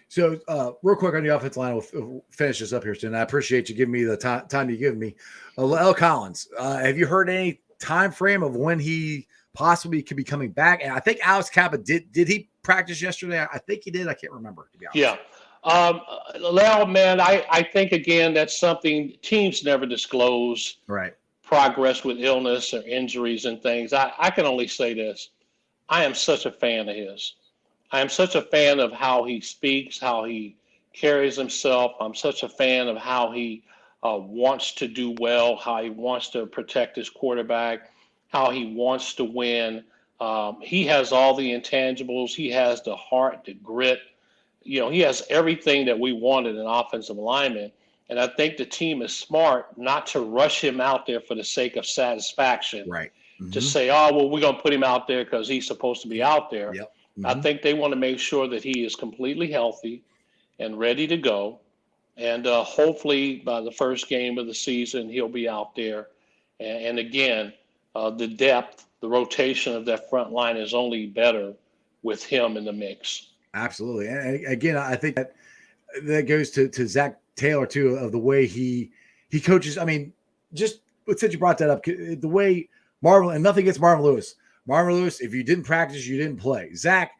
So, real quick on the offensive line, we'll finish this up here soon. I appreciate you giving me the time you give me. L. Collins, have you heard any time frame of when he possibly could be coming back? And I think Alex Kappa did he practice yesterday? I think he did. I can't remember, to be honest. Yeah. Well, man, I think, again, that's something teams never disclose. Right. Progress with illness or injuries and things. I can only say this. I am such a fan of his. I am such a fan of how he speaks, how he carries himself. I'm such a fan of how he wants to do well, how he wants to protect his quarterback, how he wants to win. He has all the intangibles. He has the heart, the grit. He has everything that we want in an offensive lineman. And I think the team is smart not to rush him out there for the sake of satisfaction. Right. Mm-hmm. To say, oh, well, we're going to put him out there because he's supposed to be out there. Yep. Mm-hmm. I think they want to make sure that he is completely healthy and ready to go. And hopefully by the first game of the season, he'll be out there. And again, the depth, the rotation of that front line is only better with him in the mix. Absolutely. And again, I think that goes to Zach Taylor, too, of the way he coaches. I mean, just since you brought that up, the way Marvin, and nothing against Marvin Lewis. Marvin Lewis, if you didn't practice, you didn't play. Zach,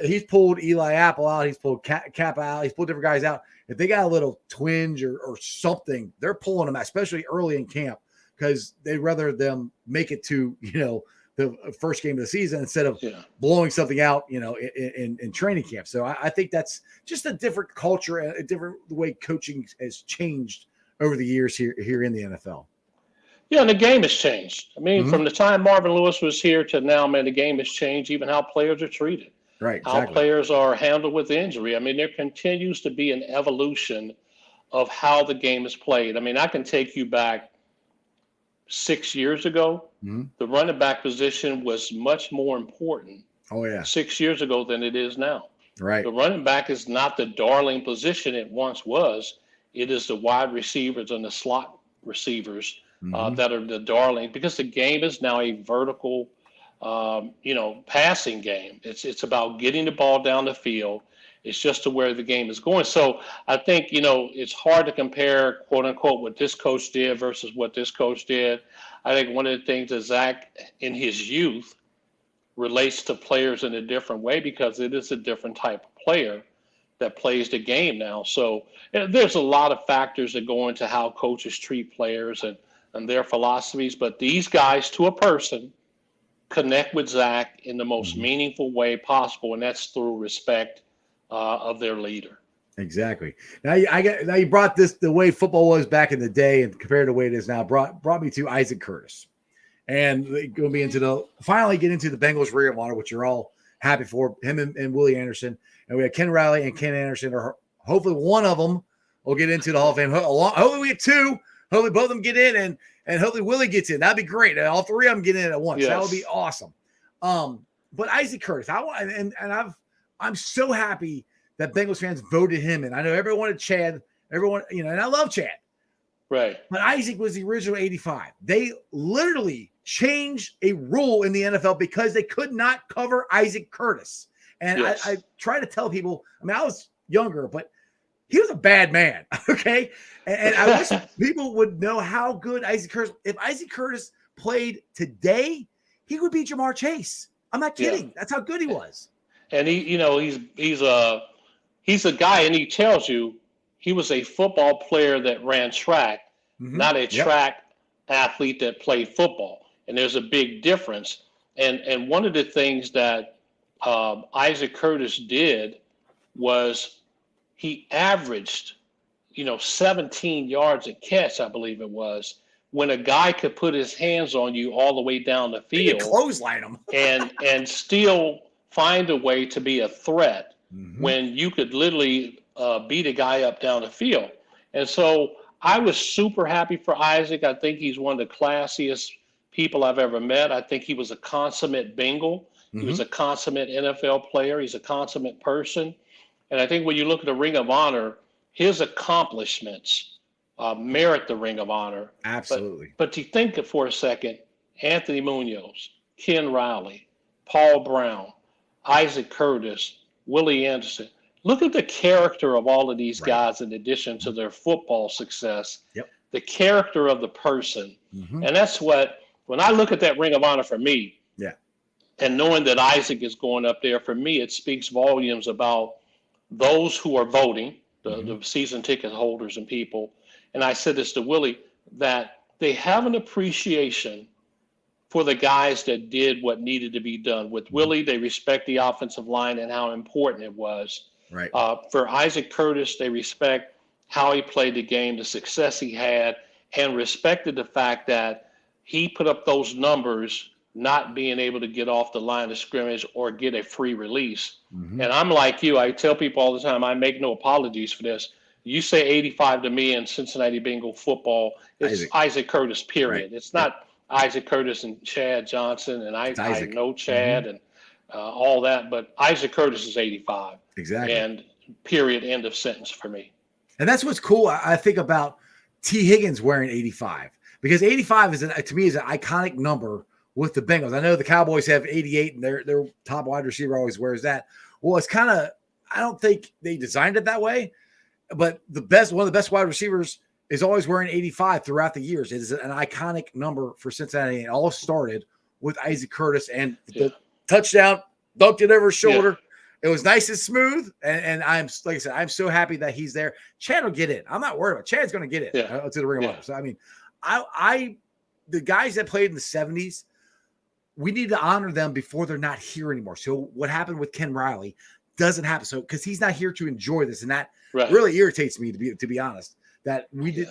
he's pulled Eli Apple out. He's pulled Kappa out. He's pulled different guys out. If they got a little twinge or something, they're pulling them out, especially early in camp, because they'd rather them make it to, the first game of the season instead of blowing something out, in training camp. So I think that's just a different culture, a different way coaching has changed over the years here in the NFL. Yeah, and the game has changed. I mean, from the time Marvin Lewis was here to now, man, the game has changed, even how players are treated. Right, exactly. How players are handled with injury. I mean, there continues to be an evolution of how the game is played. I mean, I can take you back 6 years ago. Mm-hmm. The running back position was much more important 6 years ago than it is now. Right. The running back is not the darling position it once was. It is the wide receivers and the slot receivers that are the darling, because the game is now a vertical, passing game. It's about getting the ball down the field. It's just to where the game is going. So I think, it's hard to compare, quote unquote, what this coach did versus what this coach did. I think one of the things that Zach in his youth relates to players in a different way, because it is a different type of player that plays the game now. So there's a lot of factors that go into how coaches treat players and their philosophies. But these guys, to a person, connect with Zach in the most meaningful way possible, and that's through respect of their leader. Exactly. Now you brought this, the way football was back in the day and compared to the way it is now, brought me to Isaac Curtis. And going to be finally get into the Bengals Ring of Honor, which you're all happy for, him and Willie Anderson. And we have Ken Riley and Ken Anderson, or hopefully one of them will get into the Hall of Fame. Hopefully we get two. Hopefully both of them get in, and hopefully Willie gets in. That'd be great. All three of them get in at once. Yes. That would be awesome. But Isaac Curtis, I'm so happy that Bengals fans voted him in. I know everyone wanted Chad, and I love Chad. Right. But Isaac was the original 85. They literally changed a rule in the NFL because they could not cover Isaac Curtis. And yes. I try to tell people, I was younger, but he was a bad man, okay? And I wish people would know how good Isaac Curtis, if Isaac Curtis played today, he would be Jamar Chase. I'm not kidding. Yeah. That's how good he was. And he's a guy, and he tells you he was a football player that ran track, not a track athlete that played football. And there's a big difference. And one of the things that Isaac Curtis did was he averaged, 17 yards a catch, I believe it was, when a guy could put his hands on you all the way down the field, clothesline him, and still find a way to be a threat when you could literally beat a guy up down the field. And so I was super happy for Isaac. I think he's one of the classiest people I've ever met. I think he was a consummate Bengal. He was a consummate NFL player. He's a consummate person. And I think when you look at the Ring of Honor, his accomplishments merit the Ring of Honor. Absolutely. But to think for a second, Anthony Munoz, Ken Riley, Paul Brown, Isaac Curtis, Willie Anderson, look at the character of all of these Right. guys in addition to their football success. Yep. The character of the person. Mm-hmm. And that's what, when I look at that Ring of Honor for me, Yeah. and knowing that Isaac is going up there, for me, it speaks volumes about those who are voting, the season ticket holders and people. And I said this to Willie, that they have an appreciation for the guys that did what needed to be done. With Willie, they respect the offensive line and how important it was. Right. For Isaac Curtis, they respect how he played the game, the success he had, and respected the fact that he put up those numbers not being able to get off the line of scrimmage or get a free release. Mm-hmm. And I'm like you. I tell people all the time, I make no apologies for this. You say 85 to me in Cincinnati Bengal football, it's Isaac Curtis, period. Right. It's not Isaac Curtis and Chad Johnson, and I know Chad and all that, but Isaac Curtis is 85. Exactly. And period, end of sentence for me. And that's what's cool. I think about T. Higgins wearing 85, because 85 is to me is an iconic number with the Bengals. I know the Cowboys have 88 and their top wide receiver always wears that. Well, it's kind of, I don't think they designed it that way, but one of the best wide receivers is always wearing 85 throughout the years. It is an iconic number for Cincinnati. It all started with Isaac Curtis and the touchdown, dunked it over his shoulder. Yeah. It was nice and smooth. And I'm, like I said, I'm so happy that he's there. Chad will get it. I'm not worried about it. Chad's going to get it to the Ring of Honor. So, I mean, the guys that played in the 70s, we need to honor them before they're not here anymore. So what happened with Ken Riley doesn't happen. So, because he's not here to enjoy this. And that really irritates me, to be honest, that we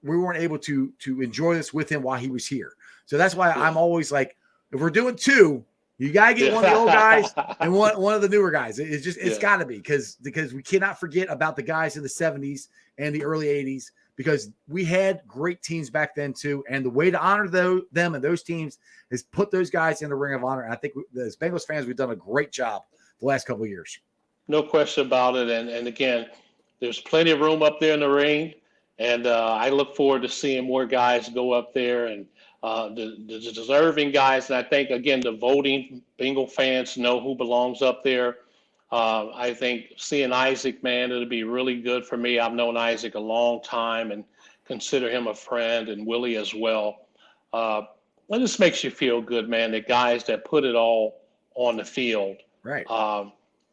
weren't able to enjoy this with him while he was here. So that's why I'm always like, if we're doing two, you gotta get one of the old guys and one of the newer guys. It's got to be because we cannot forget about the guys in the 70s and the early 80s, because we had great teams back then too. And the way to honor them and those teams is put those guys in the Ring of Honor. And I think as Bengals fans, we've done a great job the last couple of years. No question about it. And again, there's plenty of room up there in the ring. And I look forward to seeing more guys go up there and the deserving guys. And I think, again, the voting Bengal fans know who belongs up there. I think seeing Isaac, man, it'll be really good for me. I've known Isaac a long time and consider him a friend, and Willie as well. It just makes you feel good, man, the guys that put it all on the field, right?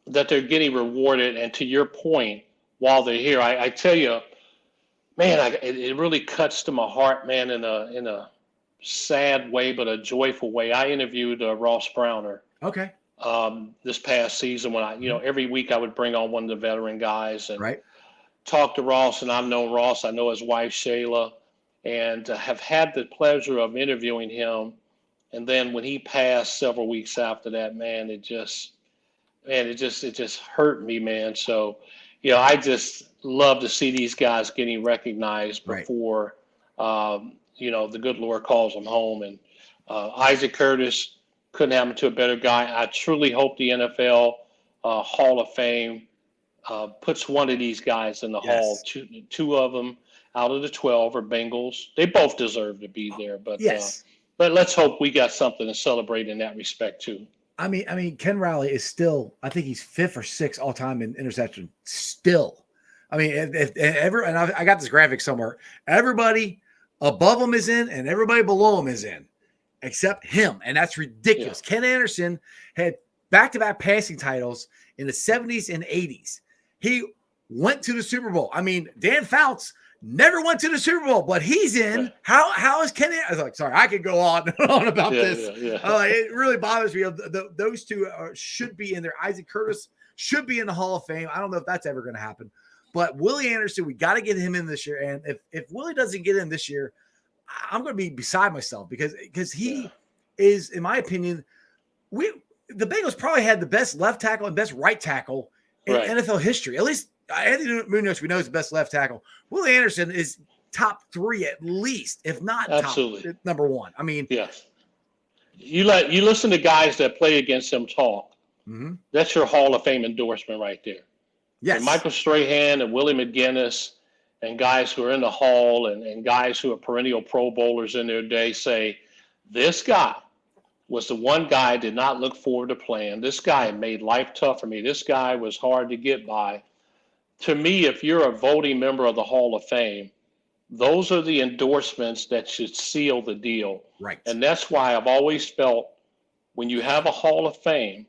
That they're getting rewarded. And to your point, while they're here, I tell you, man, it really cuts to my heart, man, in a sad way, but a joyful way. I interviewed Ross Browner. Okay. This past season, when every week I would bring on one of the veteran guys and talk to Ross. And I've known Ross, I know his wife Shayla, and have had the pleasure of interviewing him. And then when he passed several weeks after that, man, it just hurt me, man. So, I just love to see these guys getting recognized before, the good Lord calls them home. And Isaac Curtis, couldn't happen to a better guy. I truly hope the NFL Hall of Fame puts one of these guys in the Hall. Two of them out of the 12 are Bengals. They both deserve to be there, but let's hope we got something to celebrate in that respect too. I mean, Ken Riley is still, I think he's 5th or 6th all time in interception. Still, I mean, and I got this graphic somewhere. Everybody above him is in, and everybody below him is in, except him, and that's ridiculous. Ken Anderson had back-to-back passing titles in the 70s and 80s. He went to the Super Bowl. I mean, Dan Fouts never went to the Super Bowl, but he's in. How is Ken? I was like, sorry, I could go on and on about this. It really bothers me. Those two should be in there. Isaac Curtis should be in the Hall of Fame. I don't know if that's ever going to happen. But Willie Anderson, we got to get him in this year. And if Willie doesn't get in this year, I'm going to be beside myself because he is, in my opinion, the Bengals probably had the best left tackle and best right tackle in NFL history. At least Anthony Munoz, we know, is the best left tackle. Willie Anderson is top 3 at least, if not top number 1. I mean, you listen to guys that play against him talk. Mm-hmm. That's your Hall of Fame endorsement right there. Yes, and Michael Strahan and Willie McGinnis and guys who are in the Hall and guys who are perennial Pro Bowlers in their day say, this guy was the one guy I did not look forward to playing. This guy made life tough for me. This guy was hard to get by. To me, if you're a voting member of the Hall of Fame, those are the endorsements that should seal the deal. Right. And that's why I've always felt when you have a Hall of Fame,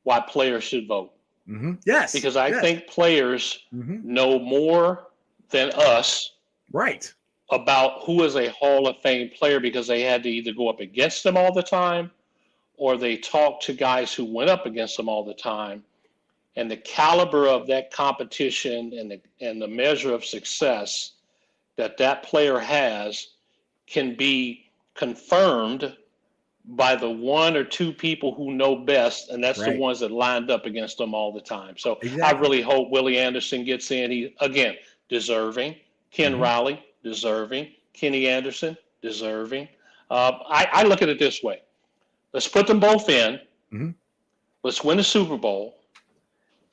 why players should vote. Mm-hmm. Yes. Because I think players know more than us right about who is a Hall of Fame player because they had to either go up against them all the time or they talked to guys who went up against them all the time. And the caliber of that competition and the measure of success that player has can be confirmed by the one or two people who know best, and that's the ones that lined up against them all the time. So I really hope Willie Anderson gets in. He, again, deserving. Ken Riley, deserving. Kenny Anderson, deserving. I look at it this way. Let's put them both in. Let's win the Super Bowl,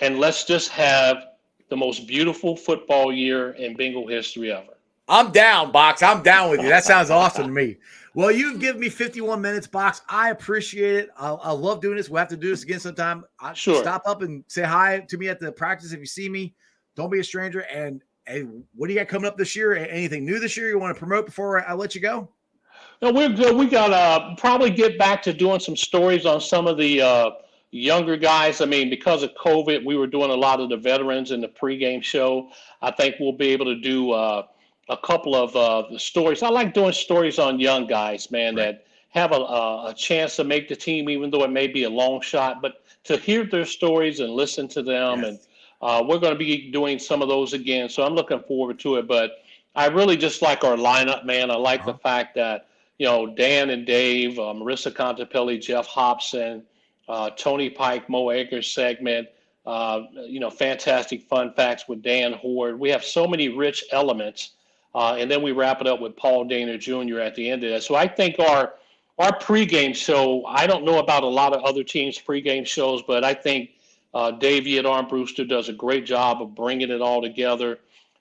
and let's just have the most beautiful football year in Bengal history ever. I'm down, Box. I'm down with you. That sounds awesome to me. Well, you've given me 51 minutes, Box. I appreciate it. I love doing this. We'll have to do this again sometime. Sure. Stop up and say hi to me at the practice if you see me. Don't be a stranger. And what do you got coming up this year? Anything new this year you want to promote before I let you go? No, we're good. We got to probably get back to doing some stories on some of the younger guys. I mean, because of COVID, we were doing a lot of the veterans in the pregame show. I think we'll be able to do a couple of the stories. I like doing stories on young guys, man, that have a chance to make the team, even though it may be a long shot. But to hear their stories and listen to them, and we're going to be doing some of those again. So I'm looking forward to it. But I really just like our lineup, man. I like the fact that, you know, Dan and Dave, Marissa Contepelli, Jeff Hobson, Tony Pike, Mo Eggers segment, you know, fantastic fun facts with Dan Horde. We have so many rich elements. And then we wrap it up with Paul Dana Jr. at the end of that. So I think our pregame show, I don't know about a lot of other teams' pregame shows, but I think Davey at Armbruster does a great job of bringing it all together.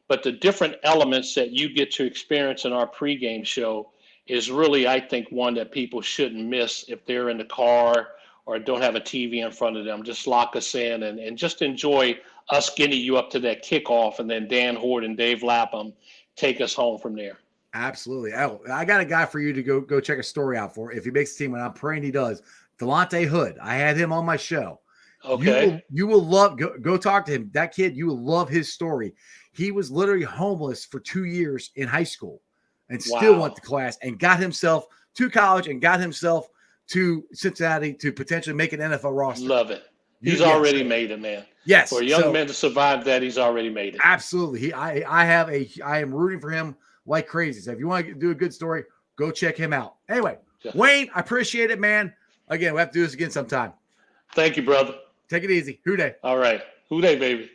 But the different elements that you get to experience in our pregame show is really, I think, one that people shouldn't miss if they're in the car or don't have a TV in front of them. Just lock us in and just enjoy us getting you up to that kickoff, and then Dan Horde and Dave Lapham take us home from there. Absolutely. I got a guy for you to go check a story out for if he makes the team, and I'm praying he does. Delonte Hood. I had him on my show. Okay. You will love go talk to him. That kid, you will love his story. He was literally homeless for 2 years in high school and still went to class and got himself to college and got himself to Cincinnati to potentially make an NFL roster. Love it. He's already made it, man. Yes. For a young man to survive that, he's already made it. Absolutely. I am rooting for him like crazy. So if you want to do a good story, go check him out. Anyway, Wayne, I appreciate it, man. Again, we'll have to do this again sometime. Thank you, brother. Take it easy. Hooday. All right. Hooday, baby.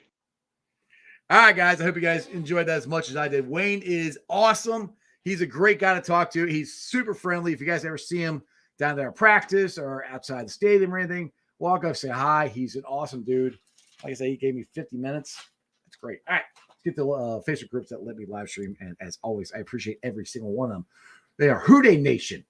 All right, guys. I hope you guys enjoyed that as much as I did. Wayne is awesome. He's a great guy to talk to. He's super friendly. If you guys ever see him down there at practice or outside the stadium or anything, walk up, say hi. He's an awesome dude. Like I said, he gave me 50 minutes. That's great. All right. Let's get the Facebook groups that let me live stream. And as always, I appreciate every single one of them. They are Houday Nation,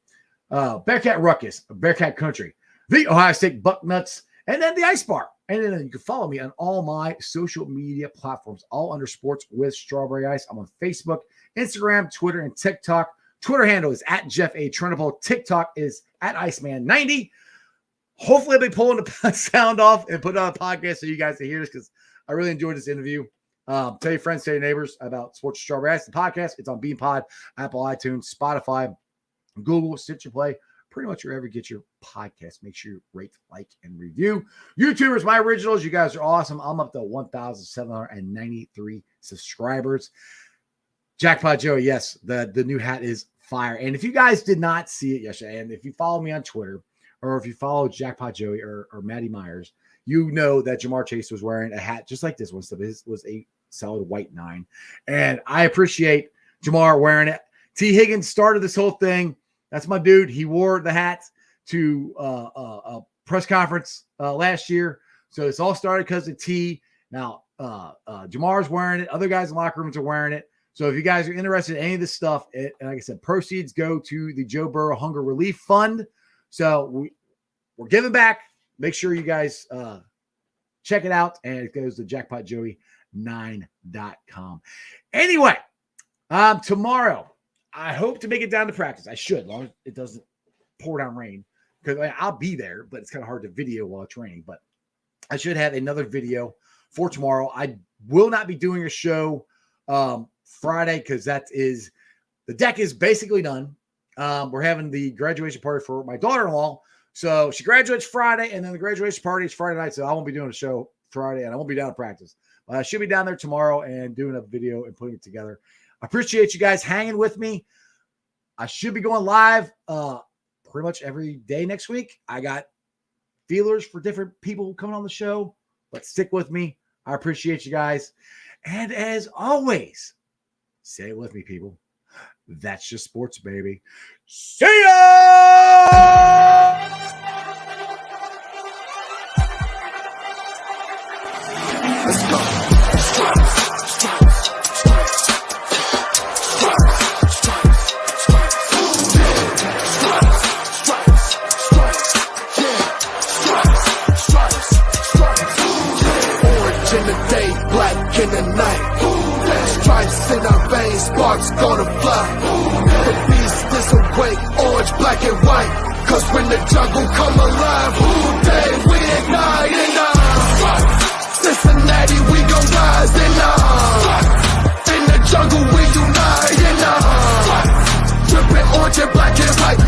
Bearcat Ruckus, Bearcat Country, the Ohio State Bucknuts, and then the Ice Bar. And then you can follow me on all my social media platforms, all under Sports with Strawberry Ice. I'm on Facebook, Instagram, Twitter, and TikTok. Twitter handle is at Jeff A. Trunable. TikTok is at Iceman90. Hopefully, I'll be pulling the sound off and put it on a podcast so you guys can hear this because I really enjoyed this interview. Tell your friends, tell your neighbors about Sports with Strawberry Ice, the podcast. It's on BeanPod, Apple iTunes, Spotify, Google, Stitcher Play, pretty much wherever you get your podcast. Make sure you rate, like, and review. YouTubers, my originals, you guys are awesome. I'm up to 1,793 subscribers. Jackpot Joey, yes, the new hat is fire. And if you guys did not see it yesterday, and if you follow me on Twitter, or if you follow Jackpot Joey or Maddie Myers, you know that Jamar Chase was wearing a hat just like this one. So this was a solid white 9. And I appreciate Jamar wearing it. T. Higgins started this whole thing. That's my dude. He wore the hat to a press conference last year. So it's all started because of T. Now, Jamar's wearing it. Other guys in locker rooms are wearing it. So if you guys are interested in any of this stuff, and like I said, proceeds go to the Joe Burrow Hunger Relief Fund. So we're giving back. Make sure you guys check it out. And it goes to jackpotjoey9.com. Anyway, tomorrow, I hope to make it down to practice. I should, as long as it doesn't pour down rain. Because I'll be there, but it's kind of hard to video while it's raining. But I should have another video for tomorrow. I will not be doing a show Friday because the deck is basically done. We're having the graduation party for my daughter-in-law. So she graduates Friday, and then the graduation party is Friday night. So I won't be doing a show Friday, and I won't be down to practice. But I should be down there tomorrow and doing a video and putting it together. I appreciate you guys hanging with me. I should be going live pretty much every day next week. I got feelers for different people coming on the show, but stick with me. I appreciate you guys. And as always, say it with me, people. That's just sports, baby. See ya! Let's go. Orange in the day, black in the night. Stripes in our veins, sparks gonna fly. The beast is awake, orange, black and white. Cause when the jungle come alive, day we ignite and Cincinnati, we gon' rise and in the jungle we unite and dripping orange and black and white.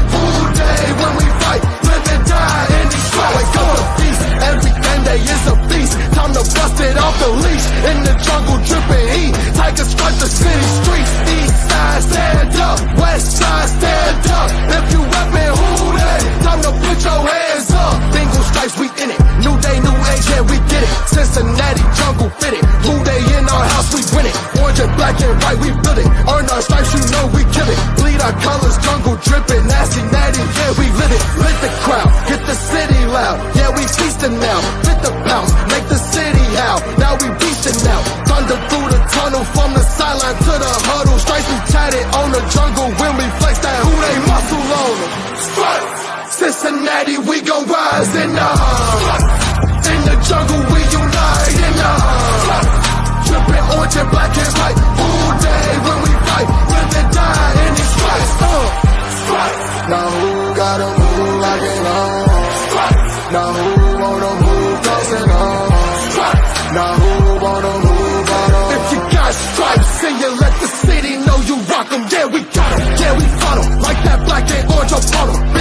Day when we fight, live and die in these fights. Wake up the feast, every day is a feast. Time to bust it off the leash. In the jungle, dripping heat. Tigers strike the city streets. East side, stand up. West side, stand up. If you reppin', who they? Time to put your hands up. Bingo stripes, we in it. New day, new age, yeah, we get it. Cincinnati, jungle fitted. Blue day in our house, we win it. Orange and black and white, we build it. Earn our stripes, you know we kill it. Bleed our colors, jungle dripping. Nasty, natty, yeah, we lit it. Lit the crowd, get the city loud. Yeah, we feasting now. Fit the pounds, make the city howl. Now we beastin' now. Thunder through the tunnel, from the sideline to the huddle. Stripes we tatted on the jungle when we flex that who they muscle on them. Cincinnati, we gon' rise and in the jungle we unite and dripping orange and black and white. All day when we fight, live and die in these stripes. Now who gotta move like it on? Now who wanna move closing on? Now who wanna move on? If you got stripes and you let the city know you rock 'em, yeah we got 'em, yeah we fought 'em. Like that black and orange upon 'em.